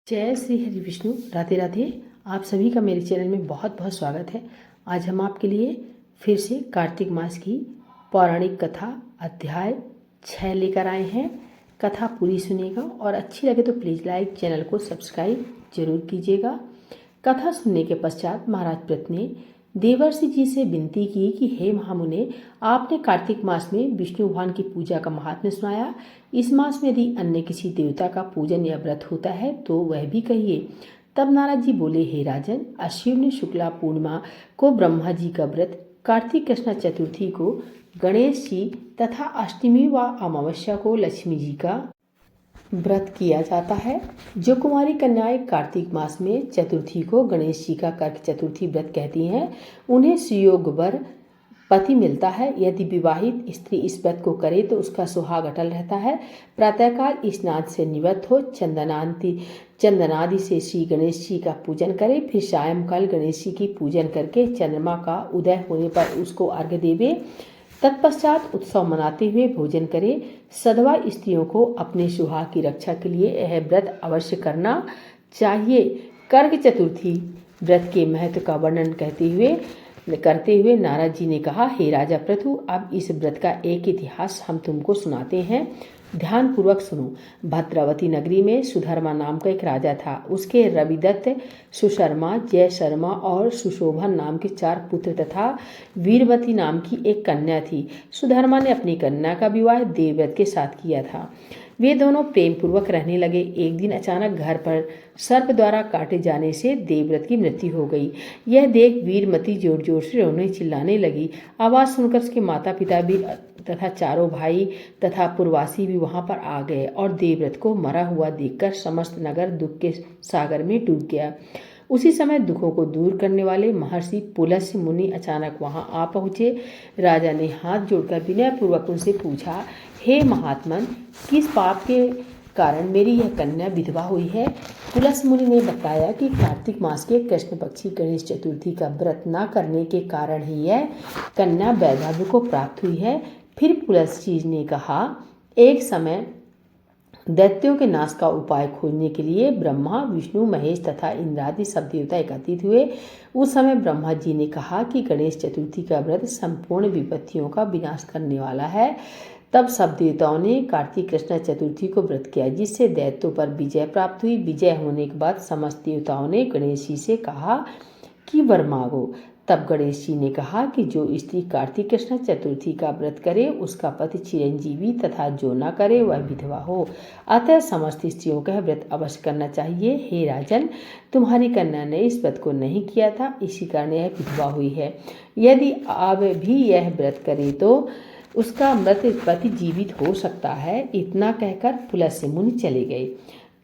जय श्री हरि विष्णु। राधे राधे। आप सभी का मेरे चैनल में बहुत बहुत स्वागत है। आज हम आपके लिए फिर से कार्तिक मास की पौराणिक कथा अध्याय 6 लेकर आए हैं। कथा पूरी सुनिएगा और अच्छी लगे तो प्लीज़ लाइक, चैनल को सब्सक्राइब जरूर कीजिएगा। कथा सुनने के पश्चात महाराज प्रत ने देवर्षि जी से विनती की कि हे महामुने, आपने कार्तिक मास में विष्णु भगवान की पूजा का महात्म्य सुनाया। इस मास में यदि अन्य किसी देवता का पूजन या व्रत होता है तो वह भी कहिए। तब नारद जी बोले, हे राजन, अश्विन शुक्ला पूर्णिमा को ब्रह्मा जी का व्रत, कार्तिक कृष्ण चतुर्थी को गणेश जी तथा अष्टमी व अमावस्या को लक्ष्मी जी का व्रत किया जाता है। जो कुमारी कन्याएं कार्तिक मास में चतुर्थी को गणेश जी का कर्क चतुर्थी व्रत कहती हैं, उन्हें सुयोग वर पति मिलता है। यदि विवाहित स्त्री इस व्रत को करे तो उसका सुहाग अटल रहता है। प्रातःकाल स्नान से निवृत्त हो चंदनादि से श्री गणेश जी का पूजन करे। फिर सायंकाल गणेश जी की पूजन करके चंद्रमा का उदय होने पर उसको अर्घ्य देवे। तत्पश्चात उत्सव मनाते हुए भोजन करे। सधवा स्त्रियों को अपने सुहाग की रक्षा के लिए यह व्रत अवश्य करना चाहिए। कर्क चतुर्थी व्रत के महत्व का वर्णन करते हुए नारद जी ने कहा, हे राजा प्रथु, अब इस व्रत का एक इतिहास हम तुमको सुनाते हैं, ध्यान पूर्वक सुनो। भद्रावती नगरी में सुधर्मा नाम का एक राजा था। उसके रविदत्त, सुशर्मा, जय शर्मा और सुशोभन नाम के 4 पुत्र तथा वीरवती नाम की एक कन्या थी। सुधर्मा ने अपनी कन्या का विवाह देवव्रत के साथ किया था। वे दोनों प्रेम पूर्वक रहने लगे। एक दिन अचानक घर पर सर्प द्वारा काटे जाने से देवव्रत की मृत्यु हो गई। यह देख वीरमती जोर जोर से रोने चिल्लाने लगी। आवाज़ सुनकर उसके माता पिता भी तथा 4 भाई तथा पुरवासी भी वहां पर आ गए और देवव्रत को मरा हुआ देखकर समस्त नगर दुख के सागर में डूब गया। उसी समय दुखों को दूर करने वाले महर्षि पुलस्त्य मुनि अचानक वहां आ पहुंचे। राजा ने हाथ जोड़कर विनय पूर्वक उनसे पूछा, हे महात्मन, किस पाप के कारण मेरी यह कन्या विधवा हुई है? पुलस्त्य मुनि ने बताया कि कार्तिक मास के कृष्ण पक्षी गणेश चतुर्थी का व्रत न करने के कारण ही यह कन्या वैधव्य को प्राप्त हुई है। फिर पुलस्त्य जी ने कहा, एक समय दैत्यों के नाश का उपाय खोजने के लिए ब्रह्मा, विष्णु, महेश तथा इंद्रादि सब देवता एकत्रित हुए। उस समय ब्रह्मा जी ने कहा कि गणेश चतुर्थी का व्रत संपूर्ण विपत्तियों का विनाश करने वाला है। तब सब देवताओं ने कार्तिक कृष्ण चतुर्थी को व्रत किया, जिससे दैत्यों पर विजय प्राप्त हुई। विजय होने के बाद समस्त देवताओं ने गणेश जी से कहा कि वर मांगो। तब गणेश जी ने कहा कि जो स्त्री कार्तिक कृष्ण चतुर्थी का व्रत करे उसका पति चिरंजीवी तथा जो न करे वह विधवा हो। अतः समस्त स्त्रियों का व्रत अवश्य करना चाहिए। हे राजन, तुम्हारी कन्या ने इस व्रत को नहीं किया था, इसी कारण यह विधवा हुई है। यदि अब भी यह व्रत करे तो उसका मृत पति जीवित हो सकता है। इतना कहकर पुलस्त्य मुनि चले गए।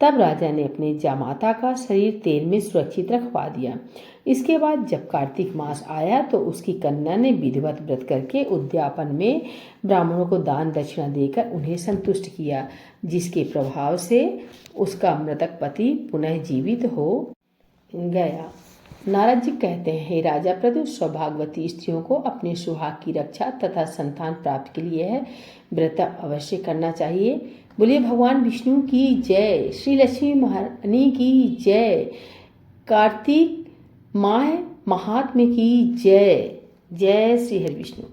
तब राजा ने अपने जामाता का शरीर तेल में सुरक्षित रखवा दिया। इसके बाद जब कार्तिक मास आया तो उसकी कन्या ने विधिवत व्रत करके उद्यापन में ब्राह्मणों को दान दक्षिणा देकर उन्हें संतुष्ट किया, जिसके प्रभाव से उसका मृतक पति पुनः जीवित हो गया। नारद जी कहते हैं, हे राजा प्रथु, सौभाग्यवती स्त्रियों को अपने सुहाग की रक्षा तथा संतान प्राप्ति के लिए यह व्रत अवश्य करना चाहिए। बोलिए भगवान विष्णु की जय, श्री लक्ष्मी महारानी की जय, कार्तिक माह महात्म्य की जय। जय श्री हरि विष्णु।